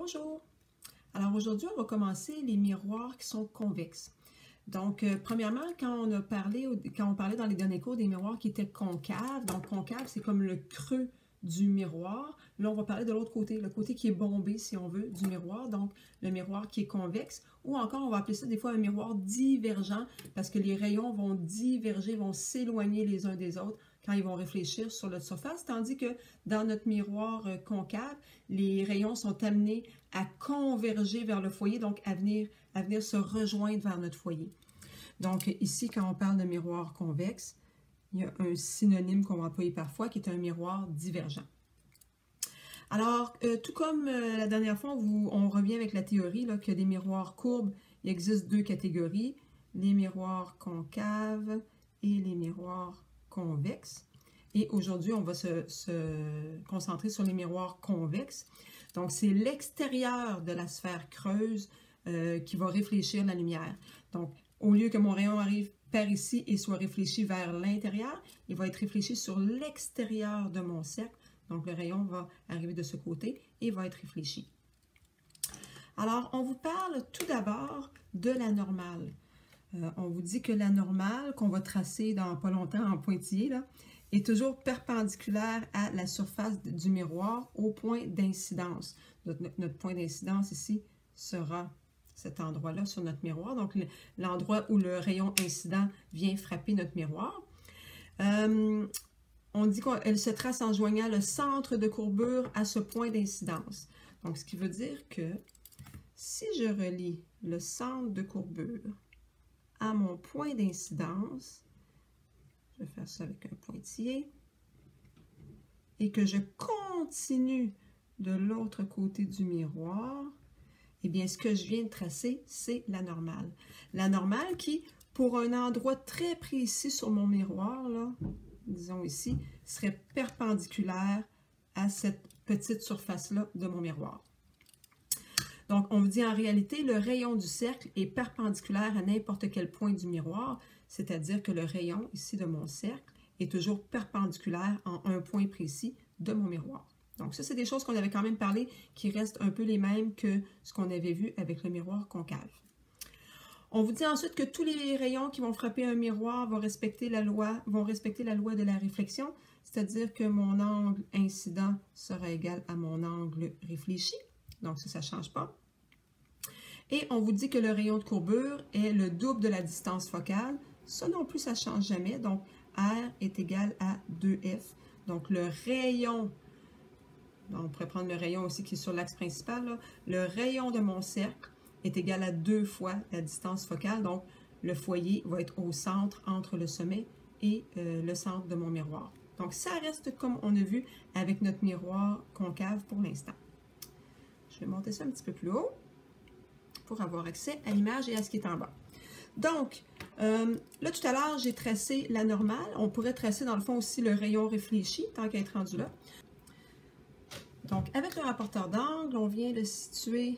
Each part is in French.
Bonjour! Alors aujourd'hui, on va commencer les miroirs qui sont convexes. Donc, premièrement, quand on parlait dans les derniers cours des miroirs qui étaient concaves, donc concave, c'est comme le creux du miroir. Là, on va parler de l'autre côté, le côté qui est bombé, si on veut, du miroir, donc le miroir qui est convexe, ou encore on va appeler ça des fois un miroir divergent, parce que les rayons vont diverger, vont s'éloigner les uns des autres quand ils vont réfléchir sur notre surface, tandis que dans notre miroir concave, les rayons sont amenés à converger vers le foyer, donc à venir se rejoindre vers notre foyer. Donc ici, quand on parle de miroir convexe, il y a un synonyme qu'on va employer parfois qui est un miroir divergent. Alors, tout comme la dernière fois, on revient avec la théorie là, que des miroirs courbes, il existe deux catégories, les miroirs concaves et les miroirs convexes. Et aujourd'hui, on va se concentrer sur les miroirs convexes. Donc, c'est l'extérieur de la sphère creuse qui va réfléchir la lumière. Donc, au lieu que mon rayon arrive par ici et soit réfléchi vers l'intérieur, il va être réfléchi sur l'extérieur de mon cercle. Donc, le rayon va arriver de ce côté et va être réfléchi. Alors, on vous parle tout d'abord de la normale. On vous dit que la normale, qu'on va tracer dans pas longtemps en pointillé, là, est toujours perpendiculaire à la surface du miroir au point d'incidence. Notre point d'incidence ici sera cet endroit-là sur notre miroir, donc l'endroit où le rayon incident vient frapper notre miroir. On dit qu'elle se trace en joignant le centre de courbure à ce point d'incidence. Donc, ce qui veut dire que si je relie le centre de courbure à mon point d'incidence, je vais faire ça avec un pointillé, et que je continue de l'autre côté du miroir, eh bien, ce que je viens de tracer, c'est la normale. La normale qui, pour un endroit très précis sur mon miroir, là, disons ici, serait perpendiculaire à cette petite surface-là de mon miroir. Donc, on vous dit en réalité, le rayon du cercle est perpendiculaire à n'importe quel point du miroir, c'est-à-dire que le rayon ici de mon cercle est toujours perpendiculaire en un point précis de mon miroir. Donc, ça, c'est des choses qu'on avait quand même parlé qui restent un peu les mêmes que ce qu'on avait vu avec le miroir concave. On vous dit ensuite que tous les rayons qui vont frapper un miroir vont respecter la loi de la réflexion, c'est-à-dire que mon angle incident sera égal à mon angle réfléchi. Donc, ça ne change pas. Et on vous dit que le rayon de courbure est le double de la distance focale. Ça non plus, ça ne change jamais. Donc, R est égal à 2F. Donc, le rayon, on pourrait prendre le rayon aussi qui est sur l'axe principal, là. Le rayon de mon cercle est égal à 2 fois la distance focale. Donc, le foyer va être au centre entre le sommet et le centre de mon miroir. Donc, ça reste comme on a vu avec notre miroir concave pour l'instant. Je vais monter ça un petit peu plus haut pour avoir accès à l'image et à ce qui est en bas. Donc, là, tout à l'heure, j'ai tracé la normale. On pourrait tracer, dans le fond, aussi le rayon réfléchi, tant qu'à être rendu là. Donc, avec le rapporteur d'angle, on vient le situer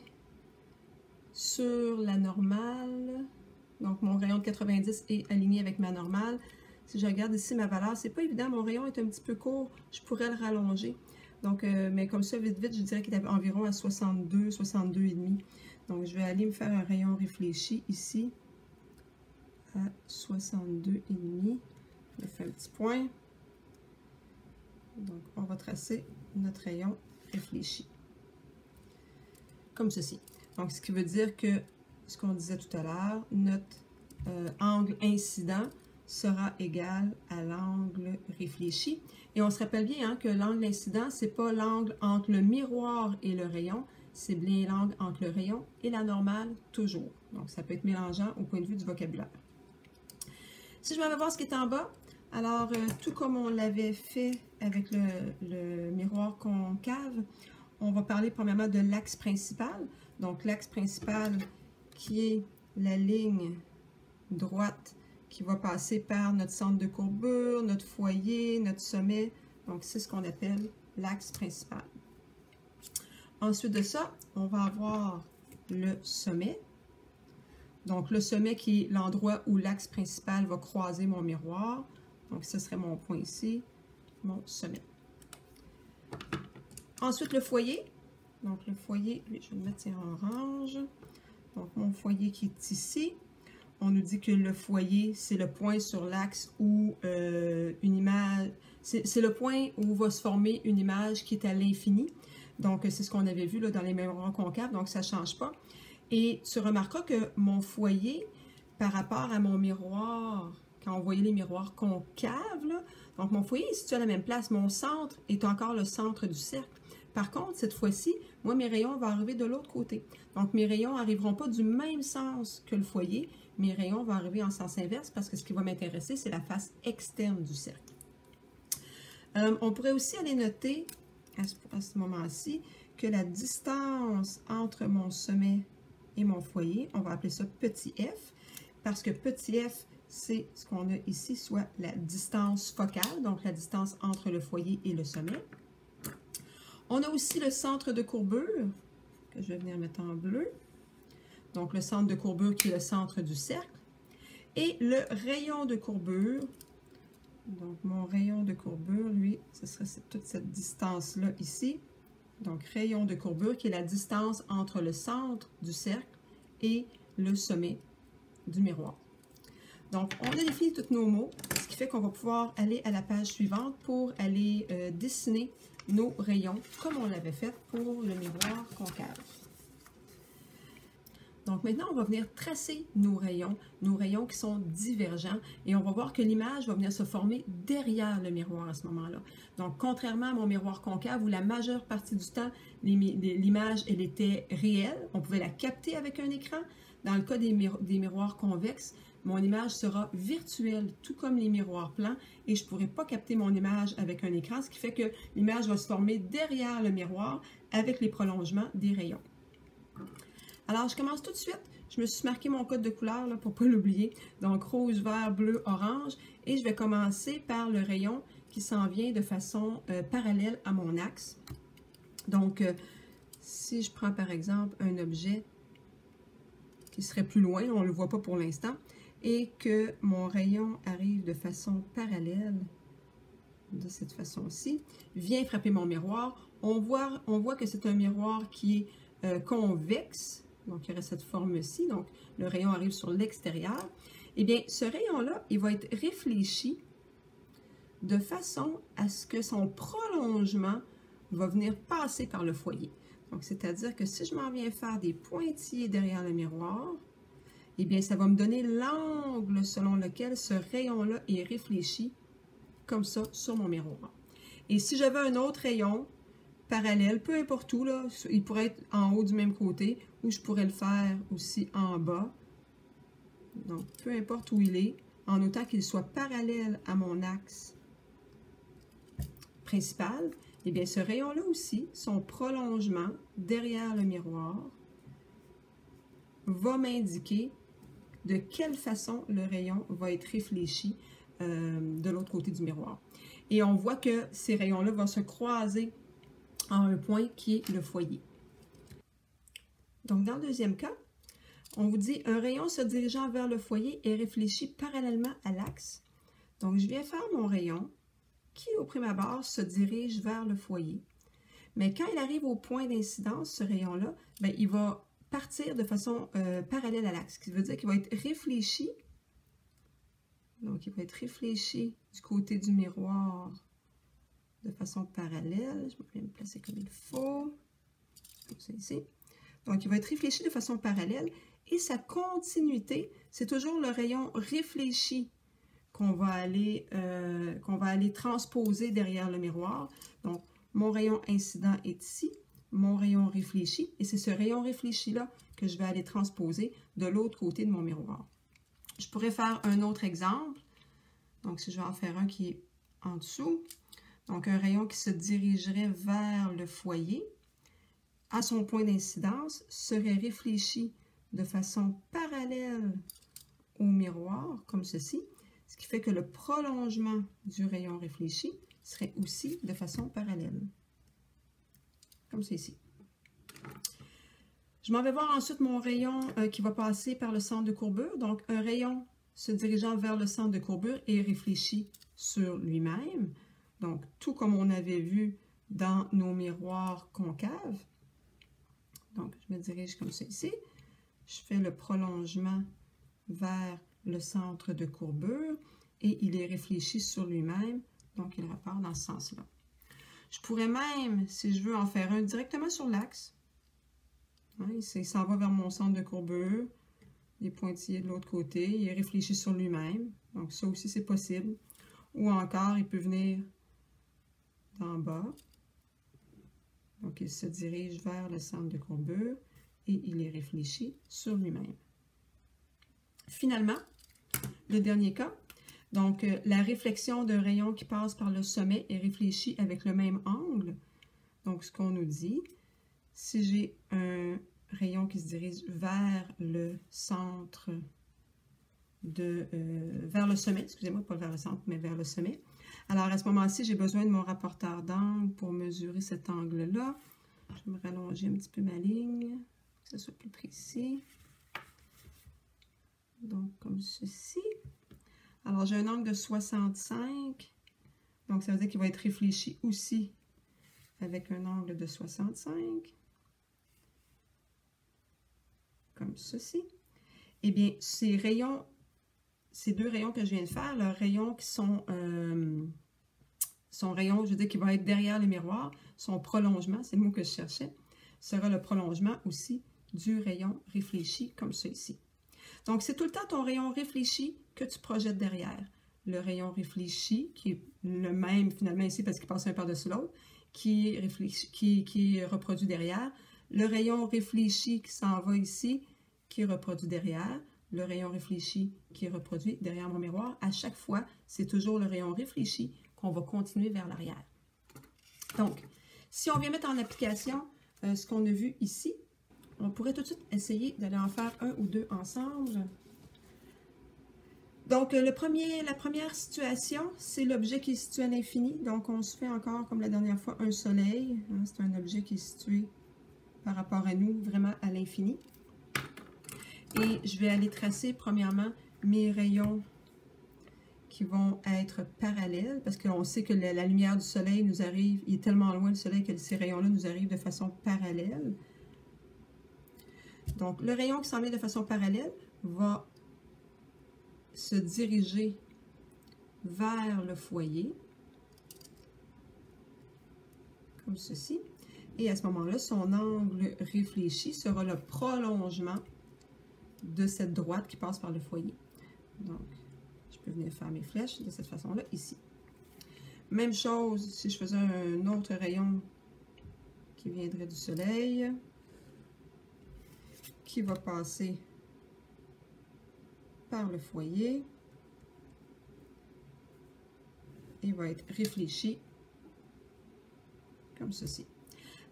sur la normale. Donc, mon rayon de 90 est aligné avec ma normale. Si je regarde ici ma valeur, c'est pas évident. Mon rayon est un petit peu court. Je pourrais le rallonger. Donc, mais comme ça, vite, je dirais qu'il est environ à 62, 62,5. Donc, je vais aller me faire un rayon réfléchi ici à 62,5. Je fais un petit point. Donc, on va tracer notre rayon réfléchi. Comme ceci. Donc, ce qui veut dire que, ce qu'on disait tout à l'heure, notre angle incident sera égal à l'angle réfléchi. Et on se rappelle bien hein, que l'angle incident, ce n'est pas l'angle entre le miroir et le rayon, c'est bien l'angle entre le rayon et la normale, toujours. Donc, ça peut être mélangeant au point de vue du vocabulaire. Si je m'en vais voir ce qui est en bas, alors, tout comme on l'avait fait avec le miroir concave, on va parler premièrement de l'axe principal. Donc, l'axe principal qui est la ligne droite qui va passer par notre centre de courbure, notre foyer, notre sommet. Donc, c'est ce qu'on appelle l'axe principal. Ensuite de ça, on va avoir le sommet. Donc, le sommet qui est l'endroit où l'axe principal va croiser mon miroir. Donc, ce serait mon point ici, mon sommet. Ensuite, le foyer. Donc, le foyer, je vais le mettre en orange. Donc, mon foyer qui est ici. On nous dit que le foyer, c'est le point sur l'axe où une image... C'est le point où va se former une image qui est à l'infini. Donc, c'est ce qu'on avait vu là, dans les miroirs concaves, donc ça ne change pas. Et tu remarqueras que mon foyer, par rapport à mon miroir, quand on voyait les miroirs concaves, là, donc mon foyer est situé à la même place. Mon centre est encore le centre du cercle. Par contre, cette fois-ci, moi, mes rayons vont arriver de l'autre côté. Donc, mes rayons n'arriveront pas du même sens que le foyer. Mes rayons vont arriver en sens inverse parce que ce qui va m'intéresser, c'est la face externe du cercle. On pourrait aussi aller noter, à ce moment-ci, que la distance entre mon sommet et mon foyer, on va appeler ça petit f, parce que petit f, c'est ce qu'on a ici, soit la distance focale, donc la distance entre le foyer et le sommet. On a aussi le centre de courbure, que je vais venir mettre en bleu. Donc, le centre de courbure qui est le centre du cercle. Et le rayon de courbure. Donc, mon rayon de courbure, lui, ce serait toute cette distance-là ici. Donc, rayon de courbure qui est la distance entre le centre du cercle et le sommet du miroir. Donc, on a défini tous nos mots, ce qui fait qu'on va pouvoir aller à la page suivante pour aller dessiner nos rayons comme on l'avait fait pour le miroir concave. Donc maintenant, on va venir tracer nos rayons qui sont divergents, et on va voir que l'image va venir se former derrière le miroir à ce moment-là. Donc, contrairement à mon miroir concave, où la majeure partie du temps, l'image, elle était réelle, on pouvait la capter avec un écran. Dans le cas des miroirs convexes, mon image sera virtuelle, tout comme les miroirs plans, et je ne pourrai pas capter mon image avec un écran, ce qui fait que l'image va se former derrière le miroir avec les prolongements des rayons. Alors, je commence tout de suite. Je me suis marqué mon code de couleur là, pour ne pas l'oublier. Donc, rouge, vert, bleu, orange. Et je vais commencer par le rayon qui s'en vient de façon parallèle à mon axe. Donc, si je prends par exemple un objet qui serait plus loin, on ne le voit pas pour l'instant, et que mon rayon arrive de façon parallèle, de cette façon-ci, vient frapper mon miroir, on voit que c'est un miroir qui est convexe. Donc, il y aurait cette forme-ci. Donc, le rayon arrive sur l'extérieur. Eh bien, ce rayon-là, il va être réfléchi de façon à ce que son prolongement va venir passer par le foyer. Donc, c'est-à-dire que si je m'en viens faire des pointillés derrière le miroir, eh bien, ça va me donner l'angle selon lequel ce rayon-là est réfléchi, comme ça, sur mon miroir. Et si j'avais un autre rayon parallèle, peu importe où, là, il pourrait être en haut du même côté, ou je pourrais le faire aussi en bas. Donc, peu importe où il est, en autant qu'il soit parallèle à mon axe principal, eh bien, ce rayon-là aussi, son prolongement derrière le miroir, va m'indiquer de quelle façon le rayon va être réfléchi de l'autre côté du miroir. Et on voit que ces rayons-là vont se croiser en un point qui est le foyer. Donc, dans le deuxième cas, on vous dit un rayon se dirigeant vers le foyer est réfléchi parallèlement à l'axe. Donc, je viens faire mon rayon qui, au prime abord, se dirige vers le foyer. Mais quand il arrive au point d'incidence, ce rayon-là, bien, il va partir de façon parallèle à l'axe, ce qui veut dire qu'il va être réfléchi. Donc, il va être réfléchi du côté du miroir de façon parallèle. Je vais me placer comme il faut. Comme ça ici. Donc, il va être réfléchi de façon parallèle. Et sa continuité, c'est toujours le rayon réfléchi qu'on va aller transposer derrière le miroir. Donc, mon rayon incident est ici, mon rayon réfléchi, et c'est ce rayon réfléchi-là que je vais aller transposer de l'autre côté de mon miroir. Je pourrais faire un autre exemple. Donc, si je vais en faire un qui est en dessous, donc un rayon qui se dirigerait vers le foyer, à son point d'incidence, serait réfléchi de façon parallèle au miroir, comme ceci, ce qui fait que le prolongement du rayon réfléchi serait aussi de façon parallèle, comme ceci. Je m'en vais voir ensuite mon rayon qui va passer par le centre de courbure. Donc, un rayon se dirigeant vers le centre de courbure est réfléchi sur lui-même. Donc, tout comme on avait vu dans nos miroirs concaves. Donc, je me dirige comme ça ici. Je fais le prolongement vers le centre de courbure et il est réfléchi sur lui-même, donc il repart dans ce sens-là. Je pourrais même, si je veux, en faire un directement sur l'axe. Hein, il s'en va vers mon centre de courbure, les pointillés de l'autre côté, il est réfléchi sur lui-même, donc ça aussi c'est possible. Ou encore, il peut venir d'en bas, donc il se dirige vers le centre de courbure et il est réfléchi sur lui-même. Finalement, le dernier cas, donc la réflexion d'un rayon qui passe par le sommet est réfléchie avec le même angle. Donc ce qu'on nous dit, si j'ai un rayon qui se dirige vers le centre vers le sommet, excusez-moi, pas vers le centre, mais vers le sommet. Alors à ce moment-ci, j'ai besoin de mon rapporteur d'angle pour mesurer cet angle-là. Je vais me rallonger un petit peu ma ligne, que ce soit plus précis. Donc, comme ceci. Alors, j'ai un angle de 65. Donc, ça veut dire qu'il va être réfléchi aussi avec un angle de 65. Comme ceci. Eh bien, ces deux rayons que je viens de faire, leurs rayons qui sont rayons, je veux dire, qui vont être derrière le miroir, son prolongement, c'est le mot que je cherchais, sera le prolongement aussi du rayon réfléchi, comme ça ici. Donc, c'est tout le temps ton rayon réfléchi que tu projettes derrière. Le rayon réfléchi, qui est le même finalement ici parce qu'il passe un par-dessus l'autre, qui est reproduit derrière. Le rayon réfléchi qui s'en va ici, qui est reproduit derrière. Le rayon réfléchi qui est reproduit derrière mon miroir. À chaque fois, c'est toujours le rayon réfléchi qu'on va continuer vers l'arrière. Donc, si on vient mettre en application ce qu'on a vu ici, on pourrait tout de suite essayer d'aller en faire un ou deux ensemble. Donc, la première situation, c'est l'objet qui est situé à l'infini. Donc, on se fait encore, comme la dernière fois, un soleil. Hein, c'est un objet qui est situé par rapport à nous, vraiment à l'infini. Et je vais aller tracer, premièrement, mes rayons qui vont être parallèles, parce qu'on sait que la lumière du soleil nous arrive, il est tellement loin le soleil que ces rayons-là nous arrivent de façon parallèle. Donc, le rayon qui s'en vient de façon parallèle va se diriger vers le foyer, comme ceci. Et à ce moment-là, son angle réfléchi sera le prolongement de cette droite qui passe par le foyer. Donc, je peux venir faire mes flèches de cette façon-là, ici. Même chose si je faisais un autre rayon qui viendrait du soleil, qui va passer par le foyer et va être réfléchi comme ceci.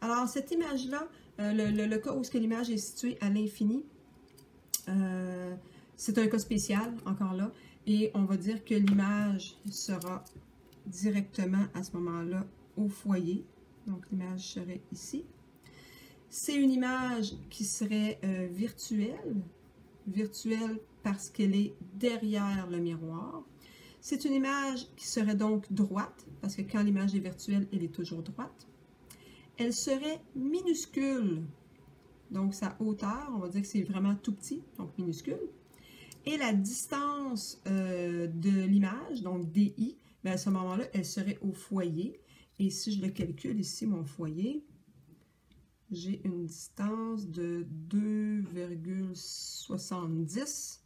Alors, cette image-là, le cas où l'image est située à l'infini, c'est un cas spécial, encore là, et on va dire que l'image sera directement à ce moment-là au foyer. Donc, l'image serait ici. C'est une image qui serait virtuelle parce qu'elle est derrière le miroir. C'est une image qui serait donc droite, parce que quand l'image est virtuelle, elle est toujours droite. Elle serait minuscule, donc sa hauteur, on va dire que c'est vraiment tout petit, donc minuscule. Et la distance de l'image, donc DI, bien à ce moment-là, elle serait au foyer. Et si je le calcule ici, mon foyer, j'ai une distance de 2,70.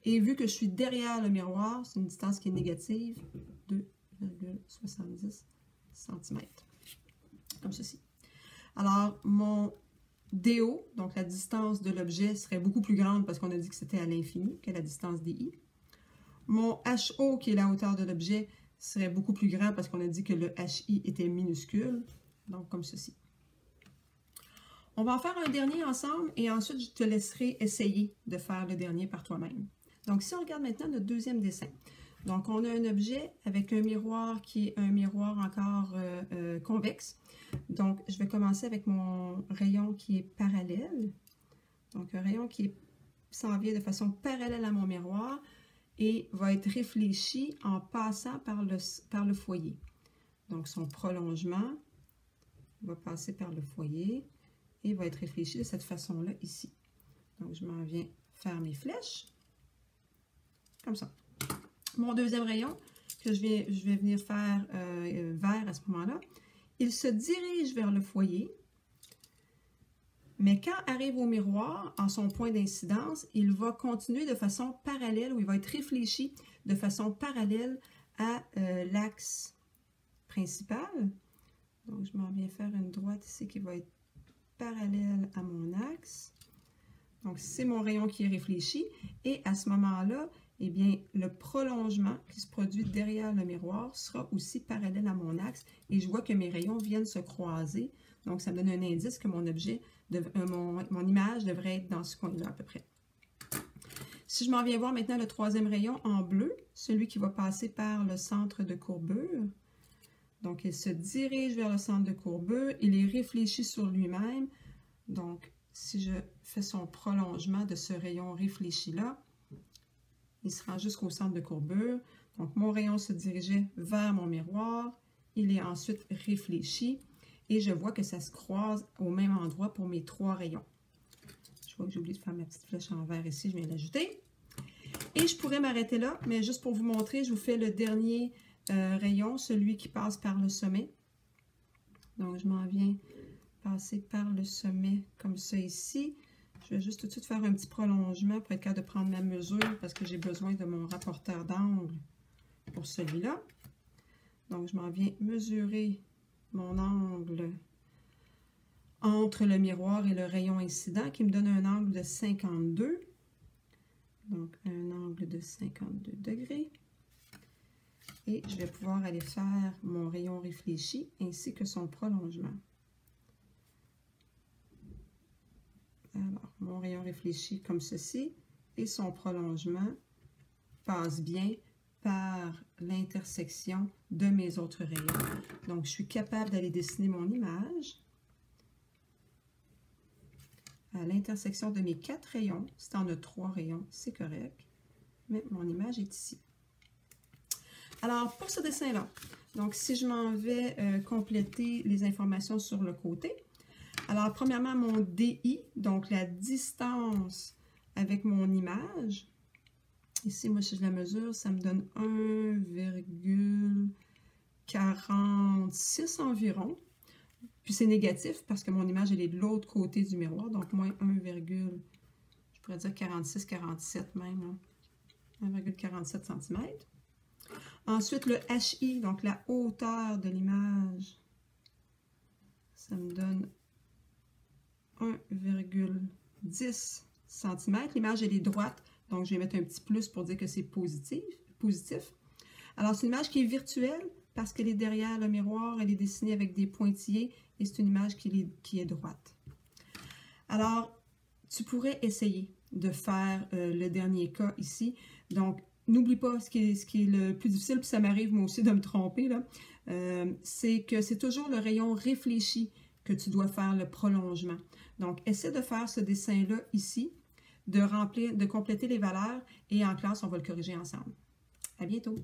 Et vu que je suis derrière le miroir, c'est une distance qui est négative, 2,70 cm. Comme ceci. Alors, mon DO, donc la distance de l'objet, serait beaucoup plus grande parce qu'on a dit que c'était à l'infini que la distance DI. Mon HO, qui est la hauteur de l'objet, serait beaucoup plus grand parce qu'on a dit que le HI était minuscule. Donc, comme ceci. On va en faire un dernier ensemble et ensuite, je te laisserai essayer de faire le dernier par toi-même. Donc, si on regarde maintenant notre deuxième dessin. Donc, on a un objet avec un miroir qui est un miroir encore convexe. Donc, je vais commencer avec mon rayon qui est parallèle. Donc, un rayon qui s'en vient de façon parallèle à mon miroir et va être réfléchi en passant par le foyer. Donc, son prolongement va passer par le foyer et va être réfléchi de cette façon-là ici. Donc, je m'en viens faire mes flèches, comme ça. Mon deuxième rayon, que je vais venir faire vert à ce moment-là, il se dirige vers le foyer, mais quand arrive au miroir, en son point d'incidence, il va continuer de façon parallèle, ou il va être réfléchi de façon parallèle à l'axe principal. Donc, je m'en viens faire une droite ici qui va être parallèle à mon axe. Donc, c'est mon rayon qui est réfléchi. Et à ce moment-là, eh bien, le prolongement qui se produit derrière le miroir sera aussi parallèle à mon axe. Et je vois que mes rayons viennent se croiser. Donc, ça me donne un indice que mon objet, mon image devrait être dans ce coin-là à peu près. Si je m'en viens voir maintenant le troisième rayon en bleu, celui qui va passer par le centre de courbure. Donc, il se dirige vers le centre de courbure. Il est réfléchi sur lui-même. Donc, si je fais son prolongement de ce rayon réfléchi-là, il se rend jusqu'au centre de courbure. Donc, mon rayon se dirigeait vers mon miroir. Il est ensuite réfléchi. Et je vois que ça se croise au même endroit pour mes trois rayons. Je vois que j'ai oublié de faire ma petite flèche en vert ici. Je viens l'ajouter. Et je pourrais m'arrêter là, mais juste pour vous montrer, je vous fais le dernier rayon, celui qui passe par le sommet. Donc, je m'en viens passer par le sommet comme ça ici. Je vais juste tout de suite faire un petit prolongement pour être capable de prendre ma mesure parce que j'ai besoin de mon rapporteur d'angle pour celui-là. Donc, je m'en viens mesurer mon angle entre le miroir et le rayon incident qui me donne un angle de 52. Donc, un angle de 52 degrés. Et je vais pouvoir aller faire mon rayon réfléchi ainsi que son prolongement. Alors, mon rayon réfléchi comme ceci et son prolongement passe bien par l'intersection de mes autres rayons. Donc, je suis capable d'aller dessiner mon image à l'intersection de mes 4 rayons. Si tu en as 3 rayons, c'est correct. Mais mon image est ici. Alors, pour ce dessin-là, donc si je m'en vais compléter les informations sur le côté, alors premièrement, mon DI, donc la distance avec mon image. Ici, moi, si je la mesure, ça me donne 1,46 environ. Puis c'est négatif parce que mon image, elle est de l'autre côté du miroir, donc moins 1, je pourrais dire 46, 47 même, 1,47 cm. Ensuite, le HI, donc la hauteur de l'image, ça me donne 1,10 cm. L'image, elle est droite, donc je vais mettre un petit plus pour dire que c'est positif. Alors, c'est une image qui est virtuelle parce qu'elle est derrière le miroir, elle est dessinée avec des pointillés et c'est une image qui est droite. Alors, tu pourrais essayer de faire le dernier cas ici. Donc, n'oublie pas ce qui est le plus difficile, puis ça m'arrive moi aussi de me tromper, c'est que c'est toujours le rayon réfléchi que tu dois faire le prolongement. Donc, essaie de faire ce dessin-là ici, de compléter les valeurs et en classe, on va le corriger ensemble. À bientôt!